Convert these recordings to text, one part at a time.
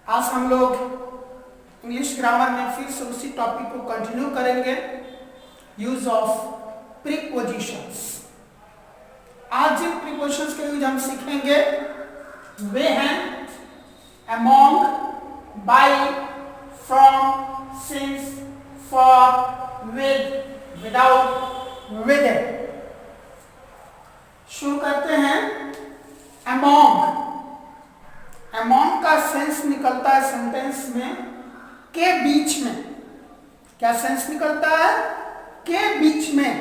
आज हम लोग इंग्लिश ग्रामर में फिर से उसी टॉपिक को कंटिन्यू करेंगे, यूज ऑफ प्रीपोजिशंस। आज जिन प्रीपोजिशंस के यूज हम सीखेंगे वे हैं among, by, from, since, for, with, without, within। शुरू करते हैं among। among का सेंस निकलता है सेंटेंस में के बीच में। क्या सेंस निकलता है? के बीच में।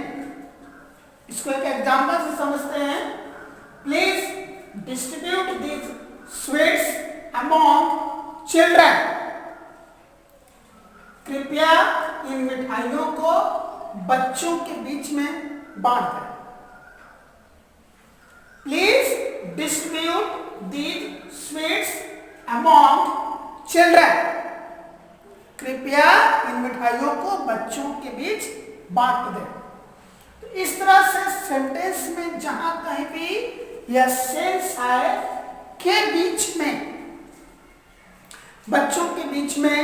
इसको एक एग्जांपल से समझते हैं। Please distribute these sweets among children। कृपया इन मिठाइयों को बच्चों के बीच में बांट दें। Please distribute these sweets among children। कृपया इन मिठाइयों को बच्चों के बीच बांट दें। तो इस तरह से सेंटेंस में जहां कहीं भी यह सेंस आए के बीच में, बच्चों के बीच में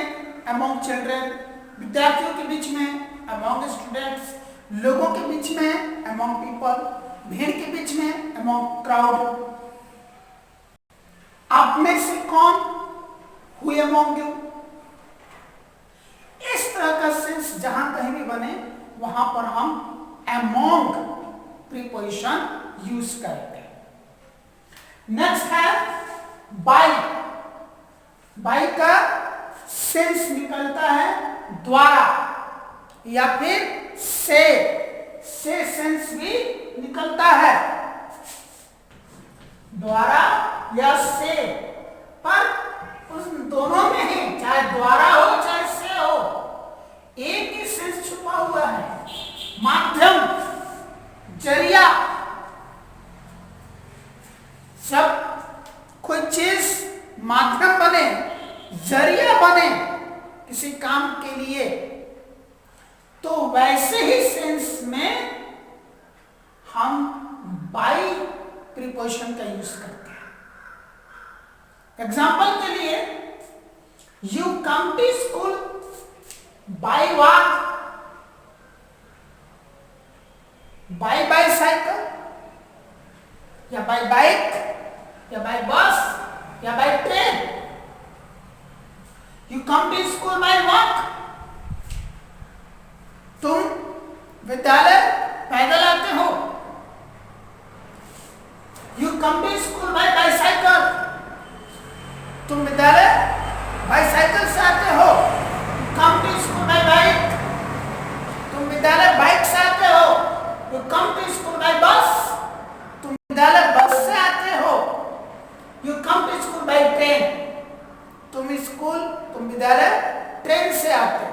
among children, विद्यार्थियों के बीच में among students, लोगों के बीच में among people, भीड़ के बीच में among crowd। आप में से कौन? who among you। इस तरह का सेंस जहां कहीं भी बने वहां पर हम among प्रीपोजिशन यूज करते हैं। नेक्स्ट है by। by का सेंस निकलता है द्वारा या फिर से सेंस भी निकलता है द्वारा या से, पर उन दोनों में ही चाहे द्वारा हो चाहे से हो एक ही सेंस छुपा हुआ है। माध्यम, जरिया। जब कोई चीज माध्यम बने, जरिया बने किसी काम के लिए, तो वैसे ही सेंस में हम बाई प्रीपोजिशन का यूज करते हैं। एग्जाम्पल के लिए, you come to school by walk, by bicycle या बाय बाइक या बाय बस या by train. You come to school by walk, तुम विद्यालय पैदल आते हो। You come to school by bicycle, तुम विद्यालय बाइसाइकिल से आते हो। You come to school by bike, तुम विद्यालय बाइक से आते हो। You come to school by bus, तुम विद्यालय बस से आते हो। You come to school by train, तुम विद्यालय ट्रेन से आते हो।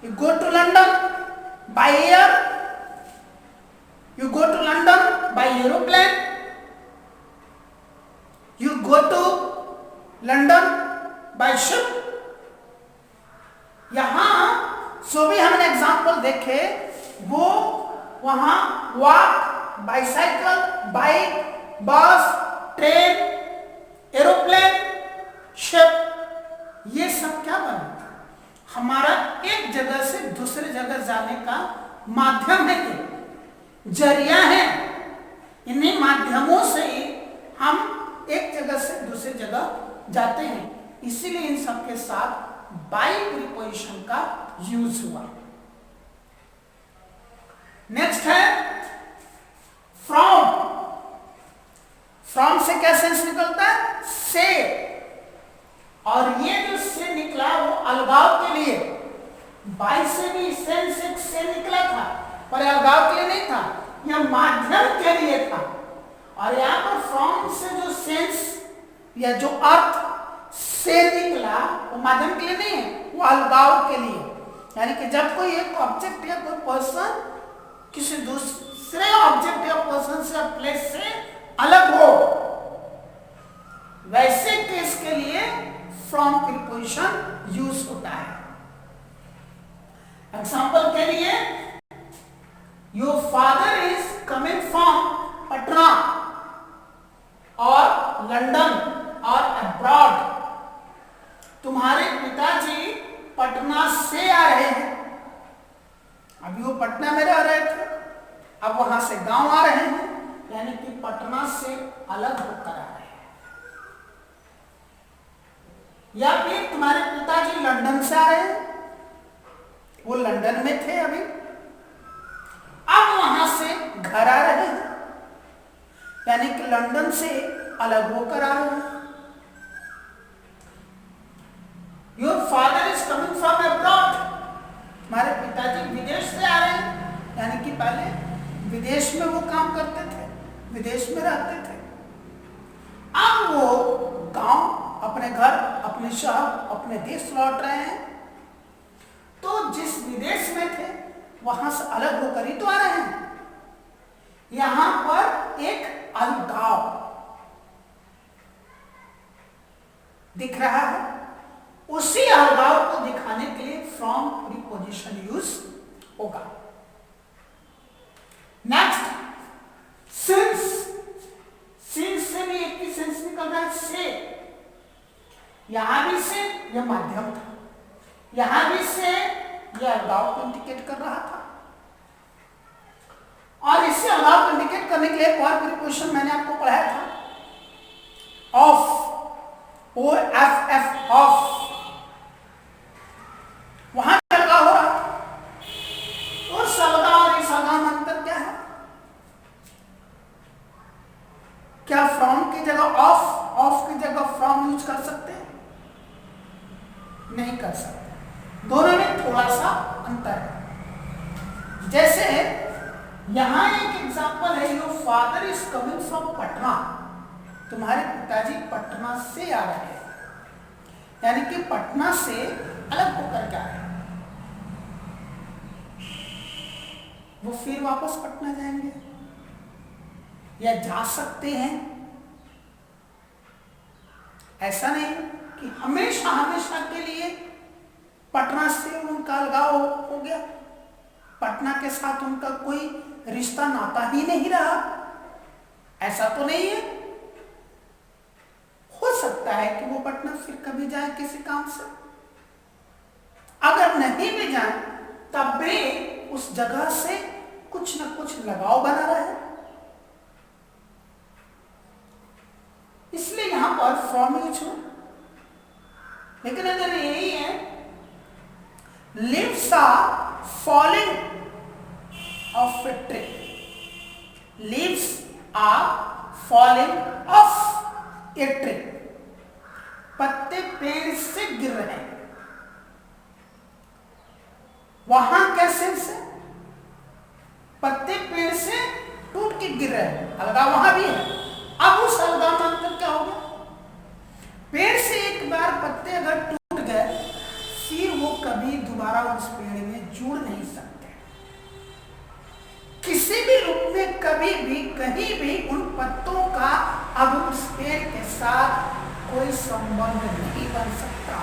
You go to London by air, you go to London by aeroplane. You go to London by ship. यहां जो भी हमने एग्जाम्पल देखे वो वहां walk, bicycle, bike, bus, train, aeroplane, ship, ये सब क्या बने? हमारा एक जगह से दूसरे जगह जाने का माध्यम है, ये जरिया है। इन्हीं माध्यमों से हम एक जगह से दूसरी जगह जाते हैं। इसीलिए इन सब के साथ बाई प्रीपोजिशन का यूज हुआ। नेक्स्ट है फ्रॉम। फ्रॉम से क्या सेंस निकलता है? से। और ये जो से निकला वो अलगाव के लिए। बाई से भी सेंस एक से निकला था, पर अलगाव के लिए नहीं था, यह माध्यम के लिए था। और यहाँ पर फ्रॉम से जो सेंस या जो अर्थ से निकला वो माध्यम के लिए नहीं है, वो अलगाव के लिए। यानी कि जब कोई एक ऑब्जेक्ट या कोई पर्सन किसी दूसरे ऑब्जेक्ट या पर्सन से प्लेस से अलग हो, वैसे केस के लिए फ्रॉम प्रीपोजिशन यूज होता है। एग्जांपल के लिए, your father is coming from Patna और लंदन। और अब्रॉड। तुम्हारे पिताजी पटना से आ रहे हैं, अभी वो पटना में रह रहे थे, अब वहां से गांव आ रहे हैं, यानी कि पटना से अलग होकर आ रहे हैं। या फिर तुम्हारे पिताजी लंदन से आ रहे हैं, वो लंदन में थे अभी, अब वहां से घर आ रहे हैं, यानी कि लंदन से अलग होकर आ रहे हैं। Your father is coming from abroad, हमारे पिताजी विदेश से आ रहे हैं, यानी कि पहले विदेश में वो काम करते थे, विदेश में रहते थे, अब वो गांव, अपने घर, अपने शहर, अपने देश लौट रहे हैं। तो जिस विदेश में थे वहां से अलग होकर ही तो आ रहे हैं। यहां पर एक अलगाव दिख रहा है, उसी अलगाव को दिखाने के लिए फ्रॉम प्रीपोजिशन यूज होगा। नेक्स्ट, सिंस, सिंस से भी एक ही सेंस निकल रहा है, से। यहां भी से, यह माध्यम था, यहां भी से, यह अलगाव को इंडिकेट कर रहा था, और इसे अलगाव को इंडिकेट करने के लिए एक और प्रीपोजिशन मैंने आपको पढ़ाया था, off, O F F, off. वहां अलगाव हो रहा, उस अलगाव और इस अलगाव में अंतर क्या है? क्या फ्रॉम की जगह ऑफ, ऑफ की जगह फ्रॉम यूज कर सकते हैं? नहीं कर सकते, दोनों में थोड़ा सा अंतर है। जैसे यहां एक एग्जांपल है, your father is coming from Patna, तुम्हारे पिताजी पटना से आ रहे हैं, यानी कि पटना से अलग होकर के आ रहे हैं, वो फिर वापस पटना जाएंगे या जा सकते हैं। ऐसा नहीं कि हमेशा हमेशा के लिए पटना से उनका अलगाव हो गया, पटना के साथ उनका कोई रिश्ता नाता ही नहीं रहा, ऐसा तो नहीं है। हो सकता है कि वो पटना फिर कभी जाए किसी काम से, अगर नहीं भी जाए तब भी उस जगह से कुछ न कुछ लगाव बना रहे, इसलिए यहां पर फ्रॉम यूज हो। लेकिन अगर यही है, leaves are falling off a tree, leaves are falling off a tree, पत्ते पेड़ से गिर रहे हैं, वहां कैसे से पत्ते पेड़ से टूट के गिर रहे हैं, अलगाव वहां भी है। अब उस अलगाव में अंतर क्या होगा? पेड़ से एक बार पत्ते अगर टूट गए फिर वो कभी दोबारा उस पेड़ में जुड़ नहीं सकते, किसी भी रूप में कभी भी कहीं भी उन पत्तों का अब उस पेड़ के साथ कोई संबंध नहीं बन सकता,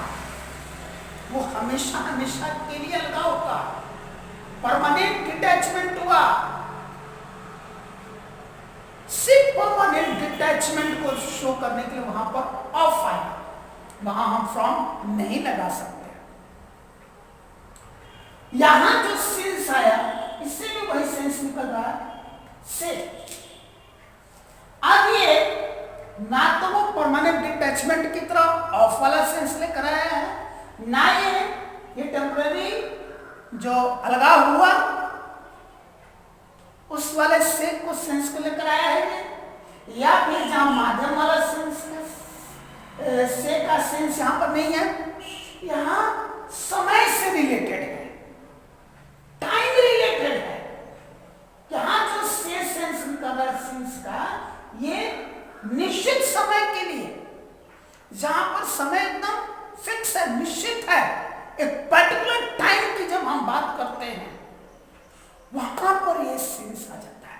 वो हमेशा हमेशा के लिए अलगाव होगा, परमानेंट डिटैचमेंट हुआ। सिर्फ परमानेंट डिटैचमेंट को शो करने के लिए वहां पर ऑफ आया, वहां हम फ्रॉम नहीं लगा सकते। यहां जो सेंस आया इससे भी वही सेंस निकल रहा है, से। अब ये ना तो वो परमानेंट डिटैचमेंट की तरह ऑफ वाला सेंस लेकर आया है, ना ये टेम्पररी जो अलगाव हुआ उस वाले से को सेंस को लेकर आया है, या फिर जहां माध्यम वाला सेंस से का सेंस यहां पर नहीं है, यहां समय से रिलेटेड है, टाइम रिलेटेड है। यहां जो से सेंस निकल रहा है सेंस का, ये निश्चित समय के लिए, जहां पर समय एकदम फिक्स है, निश्चित है, एक पर्टिकुलर टाइम की जब हम बात करते हैं वहां पर ये सेंस आ जाता है।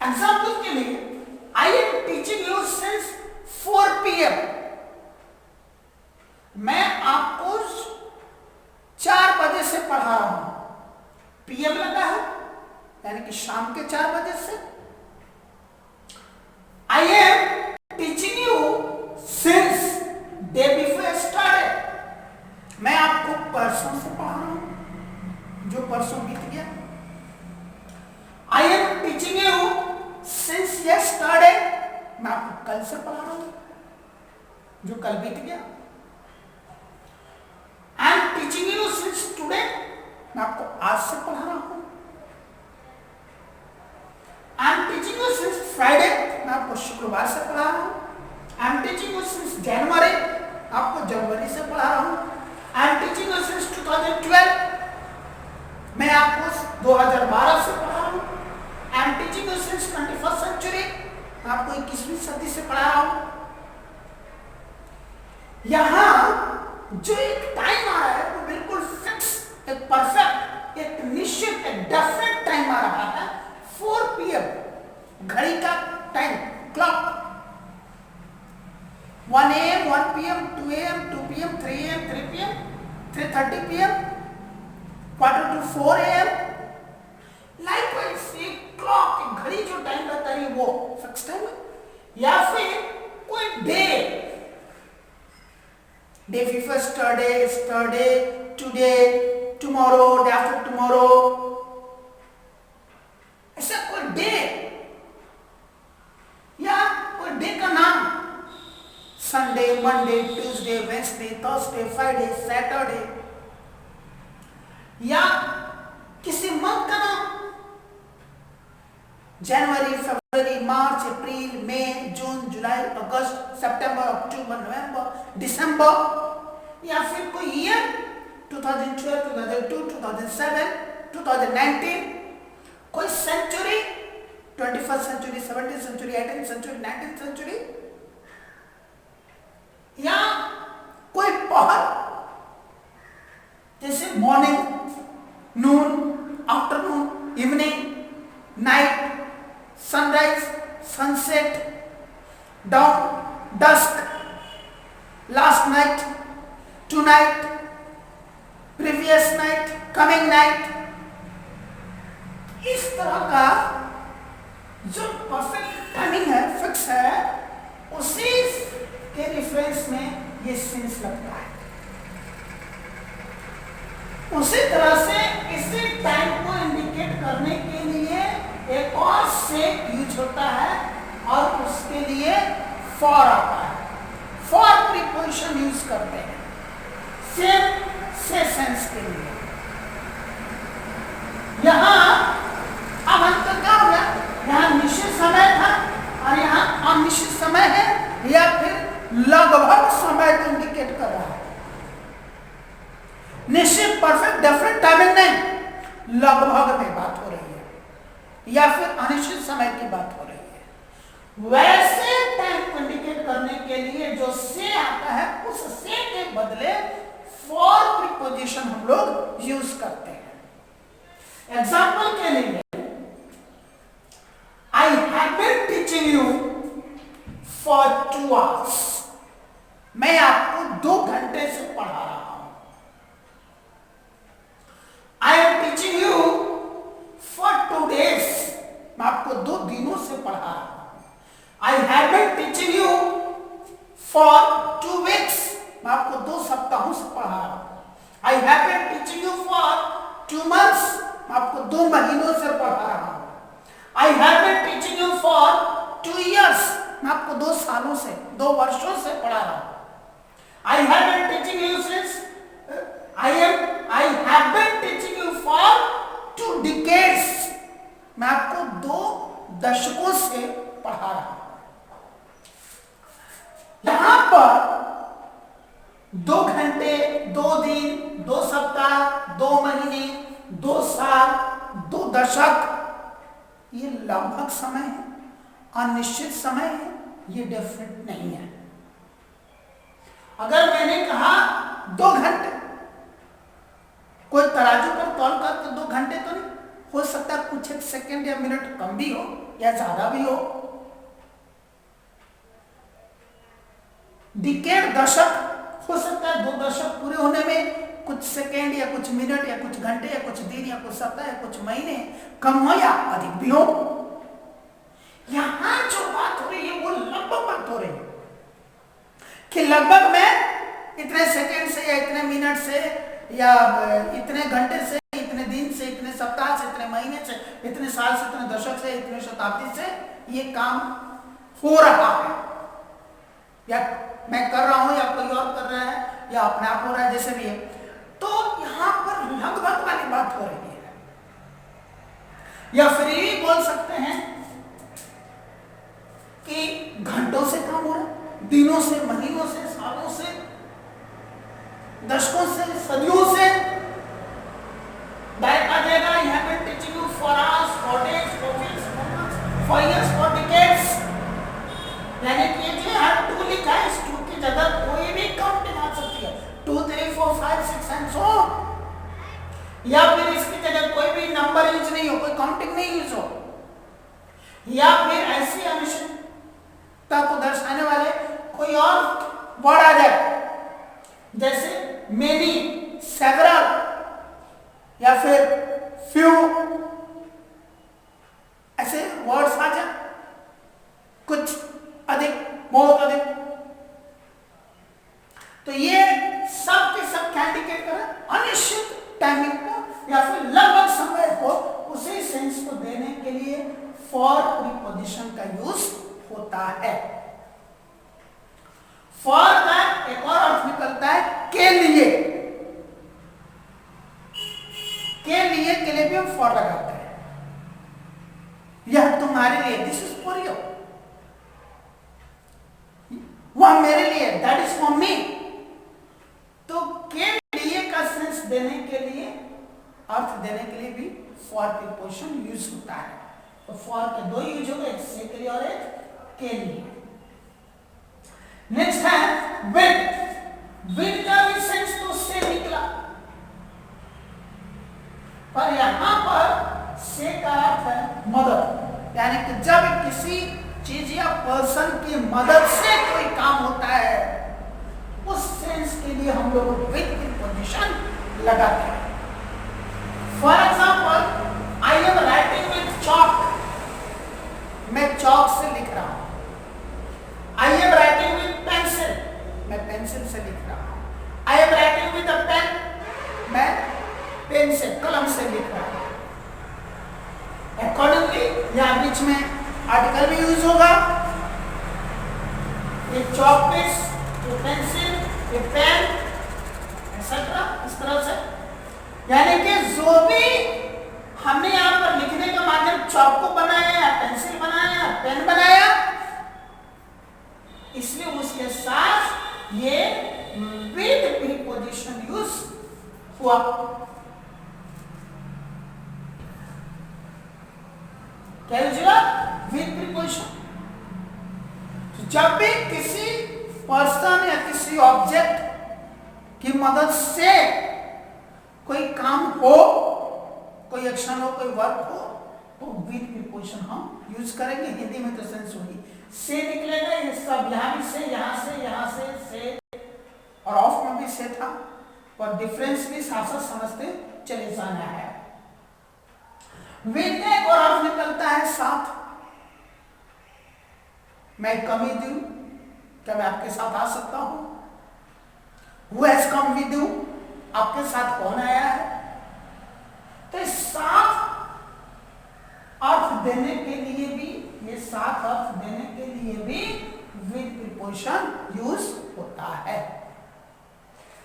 एग्जाम्पल के लिए, आई am teaching you since 4 PM, मैं आपको 4 बजे से पढ़ा रहा हूं, PM लगा है यानी कि शाम के 4 बजे से। आई एम पढ़ा रहा हूं, जो कल बीत गया। I am teaching you since today, मैं आपको आज से पढ़ा रहा हूं। I am teaching you since Friday, मैं आपको शुक्रवार से पढ़ा रहा हूं। I am teaching you since January, आपको जनवरी से पढ़ा रहा हूं। I am teaching you since 2012, मैं आपको 2012 से पढ़ा रहा हूं। I am teaching you since 21st century, मैं आपको 21वीं सदी से पढ़ा रहा हूं। यहां जो एक टाइम आ रहा है वो बिल्कुल फिक्स, एक परफेक्ट, एक निश्चित, एक डेफिनेट टाइम आ रहा है। 4 PM घड़ी का time, clock. 1 AM, 1 PM, 2 AM, 2 PM, 3 AM, 3 PM, 3:30 PM, 3:45 AM। Likewise एक क्लॉक, एक घड़ी जो टाइम रहता है वो फिक्स टाइम है। या फिर कोई डे फर्स्टरडे, yesterday, today, tomorrow, day after tomorrow, ऐसा कोई डे या कोई डे का नाम, Sunday, Monday, Tuesday, Wednesday, Thursday, Friday, Saturday, या किसी मंथ का नाम, जनवरी, फरवरी, मार्च, अप्रैल, मई, जून, जुलाई, अगस्त, सितंबर, अक्टूबर, नवंबर, दिसंबर, या फिर कोई ईयर 2012, 2002, 2007, 2019, कोई century, 21st century, 17th century, 18th century, 19th century, या कोई पहर, जैसे morning, noon, afternoon, evening, night, sunrise, sunset, dawn, dusk, last night, tonight, previous night, coming night. इस तरह का जो परफेक्ट टाइमिंग है, फिक्स है, उसी के रेफरेंस में ये सेंस लगता है। उसी तरह से इसी टाइम को इंडिकेट करने के लिए एक और से यूज होता है और उसके लिए फॉर आता है। फॉर प्रीपोजिशन यूज करते हैं सेम से सेंस के लिए। यहां अब अंतर क्या हो गया, यहां निश्चित समय था और यहां अनिश्चित समय है, या फिर लगभग समय को इंडिकेट कर रहा है। निश्चित, परफेक्ट, डेफिनेट टाइमिंग नहीं, लगभग में बात हो रही है, या फिर अनिश्चित समय की बात हो रही है। वैसे टाइम को इंडिकेट करने के लिए जो से आता है, उस से के बदले फॉर प्रीपोजिशन हम लोग यूज करते हैं। एग्जाम्पल के लिए, I have been teaching you for 2 hours, मैं आपको 2 घंटे से पढ़ा रहा हूं। I am teaching you for 2 days, मैं आपको 2 दिनों से पढ़ा रहा हूं। I have been teaching you for 2 weeks, मैं आपको 2 सप्ताहों से पढ़ा रहा हूं। I have been teaching you for 2 months, मैं आपको 2 महीनों से पढ़ा रहा हूं। I have been teaching you for 2 years, मैं आपको 2 सालों से, 2 वर्षों से पढ़ा रहा हूं। I have been teaching you since, I have been teaching you for 2 decades, मैं आपको 2 दशकों से पढ़ा रहा हूं। यहां पर 2 घंटे, 2 दिन, 2 सप्ताह, 2 महीने, 2 साल, 2 दशक, ये लगभग समय है, अनिश्चित समय है, ये डेफिनेट नहीं है। अगर मैंने कहा 2 घंटे, कोई तराजू पर तौल करके 2 घंटे तो नहीं हो सकता, कुछ एक सेकंड या मिनट कम भी हो या ज्यादा भी हो। डिकेड, दशक, हो सकता है 2 दशक पूरे होने में कुछ सेकंड या कुछ मिनट या कुछ घंटे या कुछ दिन या कुछ सप्ताह या कुछ महीने कम हो या अधिक भी हो। यहां जो बात हो रही है वो लगभग बात हो रही है कि लगभग में इतने सेकंड से या इतने मिनट से या इतने घंटे से, इतने दिन से, इतने सप्ताह से, इतने महीने से, इतने साल से, इतने दशक से, इतने शताब्दी से ये काम हो रहा है। या मैं कर रहा हूं या कोई और कर रहा है या अपने आप हो रहा है, जैसे भी है। तो यहां पर लगभग वाली बात हो रही है। या फिर ये बोल सकते हैं कि घंटों से काम हो रहा है, दिनों से, महीनों से, सालों से, दशकों से, सदियों से। दैट आ जाएगा I have been teaching you for hours, for days, for weeks, for months, for years, for decades. यानी कि जो हर टू लिखा है, इस टू की जगह कोई भी काउंटिंग आ सकती है, 2 3 4 5 6 एंड सो। या फिर इसकी जगह कोई भी नंबर यूज नहीं हो, कोई काउंटिंग नहीं यूज हो, या फिर ऐसी आवश्यकता को दर्शाने वाले कोई और वर्ड आ जाए, जैसे मेनी, सेवरल, या फिर फ्यू, ऐसे वर्ड्स आ जाए, कुछ अधिक, बहुत अधिक। तो ये सब के सब क्या इंडिकेट कर रहा है? अनिश्चित टाइमिंग को या फिर लगभग समय को उसी सेंस को देने के लिए फॉर प्रीपोजिशन का यूज होता है। फॉर का एक और अर्थ निकलता है के लिए। के लिए भी हम फॉर लगाते हैं। यह तुम्हारे लिए, दिस इज फॉर यू। वह मेरे लिए, दैट इज फॉर मी। तो के लिए का सेंस देने के लिए, अर्थ देने के लिए भी फॉर प्रीपोजिशन यूज होता है। तो फॉर के दो यूज हो गए, एक से के लिए और एक के लिए। नेक्स्ट है विद। विद का भी सेंस तो से निकला, पर यहां पर से का अर्थ है मदद। यानी कि जब किसी चीज या पर्सन की मदद से कोई काम होता है, उस सेंस के लिए हम लोग विद प्रीपोजिशन लगाते हैं। For example, I am writing with chalk. मैं चॉक से लिख रहा हूं। I am writing with pencil. मैं पेंसिल से लिख रहा हूं। I am writing with a pen. मैं पेन से, कलम से लिख रहा हूं। अकॉर्डिंगली यहां बीच में आर्टिकल भी यूज होगा। ये चॉक पीस, ये पेंसिल, ये पेन, एक्सेट्रा, इस तरह से। यानी कि जो भी हमने यहां पर लिखने का माध्यम चॉक को बनाया या पेंसिल बनाया या पेन बनाया, इसलिए उसके साथ ये विद प्रीपोजिशन यूज हुआ। क्या यूज हुआ? With preposition. तो जब भी किसी पर्सन या किसी ऑब्जेक्ट की मदद से कोई काम हो, कोई एक्शन हो, कोई वर्क हो, तो विद प्रीपोजिशन हम यूज करेंगे। हिंदी में तो सेंस होगी से निकलेगा। ये सब यहां भी से, यहां से और ऑफ में भी से था, और डिफरेंस भी साथ साथ समझते चले जाना है। विद एक और अर्थ निकलता है साथ। मैं कम विद यू, क्या मैं आपके साथ आ सकता हूं? Who has come with you? आपके साथ कौन आया है? तो इस साथ अर्थ देने के लिए भी, ये साथ अर्थ देने के लिए भी विद प्रीपोजिशन यूज होता है।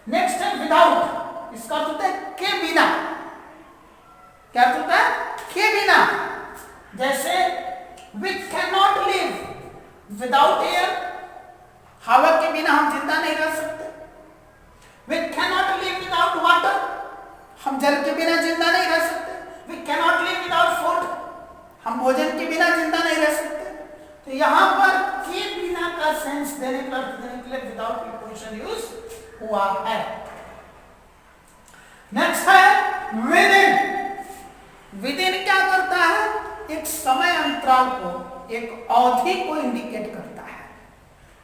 नेक्स्ट है विदाउट। इसका अर्थ होता है के बिना। क्या अर्थ होता है? के बिना। जैसे we can not live without air. हवा के बिना हम जिंदा नहीं रह सकते। We can not live without water. हम जल के बिना जिंदा नहीं रह सकते। We can not live without food. हम भोजन के बिना जिंदा नहीं रह सकते। तो यहां पर के बिना का सेंस देने के लिए विदाउट प्रीपोजिशन यूज हुआ है। नेक्स्ट है विद इन। विद इन क्या करता है? एक समय अंतराल को, एक अवधि को इंडिकेट करता है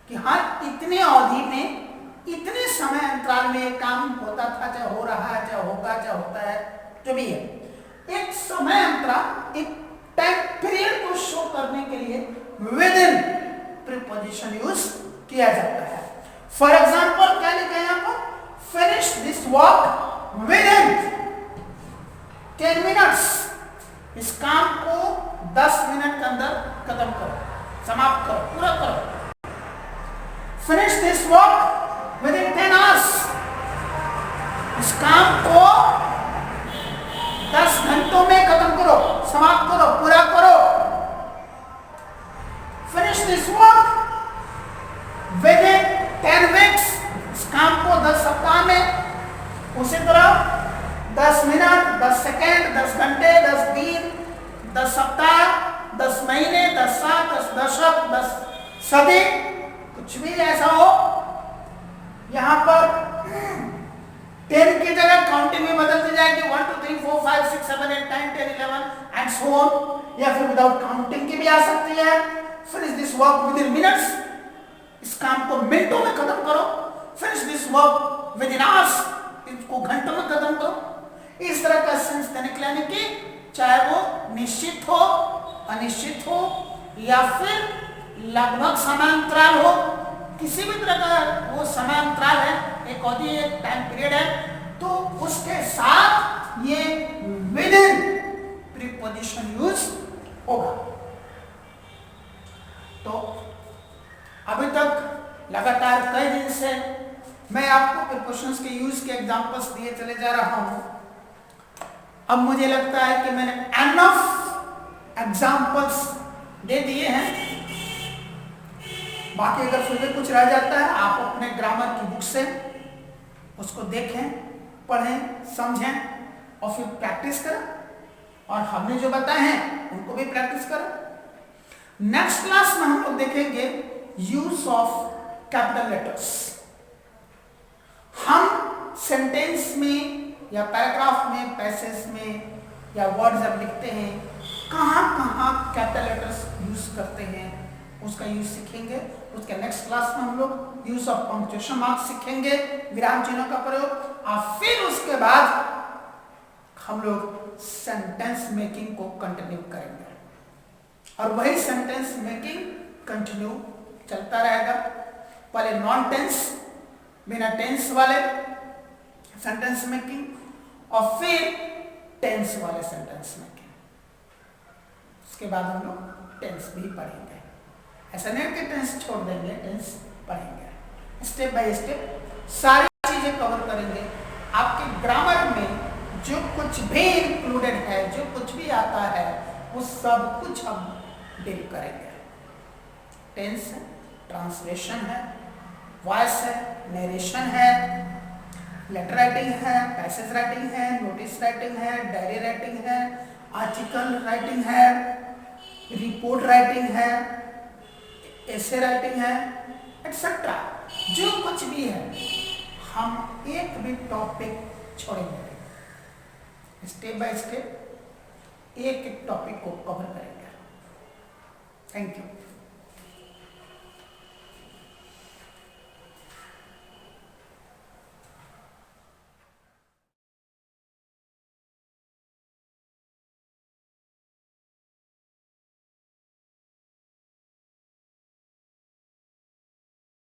कि हाँ, इतने अवधि में, इतने समय अंतराल में एक काम होता था, चाहे हो रहा है, चाहे होगा, चाहे होता है, जो भी है। एक समय अंतराल, एक टाइम पीरियड को शो करने के लिए विद इन प्रीपोजिशन यूज किया जाता है। फॉर एग्जाम्पल क्या लिखा है यहां पर? Finish this work with in 10 minutes. इस काम को 10 मिनट के अंदर खत्म करो, समाप्त करो, पूरा करो। Finish this work with in 10 hours. इस काम को 10 घंटों में खत्म करो, समाप्त करो, पूरा करो। Finish this work with in 10 weeks. इस काम को 10 सप्ताह में। उसी तरह 10 मिनट, 10 सेकेंड, 10 घंटे, 10 दिन, 10 सप्ताह, 10 महीने, 10 साल, 10 दशक, 10 सदी, कुछ भी ऐसा हो। यहां पर 10 की जगह काउंटिंग में बदलती जाएगी, 1 2 3 4 5 6 7 8 9 10 11 एंड सो ऑन। या फिर विदाउट काउंटिंग की भी आ सकती है। Finish this work with in minutes. इस काम को मिनटों में खत्म करो। Finish this work with in hours. इसको घंटों में खत्म करो। इस तरह का सेंस देने के लिए कि चाहे वो निश्चित हो, अनिश्चित हो या फिर लगभग समांतराल हो, किसी भी तरह का वो समांतराल है, एक अवधि, एक टाइम पीरियड है, तो उसके साथ ये विद इन प्रीपोजिशन यूज होगा। तो अभी तक लगातार कई दिन से मैं आपको प्रीपोजिशंस के यूज के एग्जांपल्स दिए चले जा रहा हूं। अब मुझे लगता है कि मैंने एनफ एग्जांपल्स दे दिए हैं। बाकी अगर फिर भी कुछ रह जाता है, आप अपने ग्रामर की बुक से उसको देखें, पढ़ें, समझें और फिर प्रैक्टिस करें। और हमने जो बताए हैं उनको भी प्रैक्टिस करें। नेक्स्ट क्लास में हम लोग देखेंगे यूज ऑफ कैपिटल लेटर्स। हम सेंटेंस में या पैराग्राफ में, पैसेज में या वर्ड जब लिखते हैं, कहां कहां कैपिटल लेटर्स यूज करते हैं, उसका यूज सीखेंगे। उसके नेक्स्ट क्लास में हम लोग यूज ऑफ पंक्चुएशन मार्क्स सीखेंगे, विराम चिन्हों का प्रयोग। और फिर उसके बाद हम लोग सेंटेंस मेकिंग को कंटिन्यू करेंगे। और वही सेंटेंस मेकिंग कंटिन्यू चलता रहेगा। पहले नॉन टेंस, बिना टेंस वाले सेंटेंस मेकिंग, और फिर टेंस वाले सेंटेंस मेकिंग। उसके बाद हम लोग टेंस भी पढ़ेंगे। ऐसा नहीं कि टेंस छोड़ देंगे, टेंस पढ़ेंगे। स्टेप बाय स्टेप सारी चीजें कवर करेंगे। आपके ग्रामर में जो कुछ भी इंक्लूडेड है, जो कुछ भी आता है, वो सब कुछ हम डील करेंगे। टेंस है, ट्रांसलेशन है, वॉइस है, नरेशन है, लेटर राइटिंग है, पैसेज राइटिंग है, नोटिस राइटिंग है, डायरी राइटिंग है, आर्टिकल राइटिंग है, रिपोर्ट राइटिंग है, एसे राइटिंग है, एक्सेट्रा। जो कुछ भी है, हम एक भी टॉपिक छोड़ेंगे। स्टेप बाय स्टेप एक एक टॉपिक को कवर करेंगे। Thank you.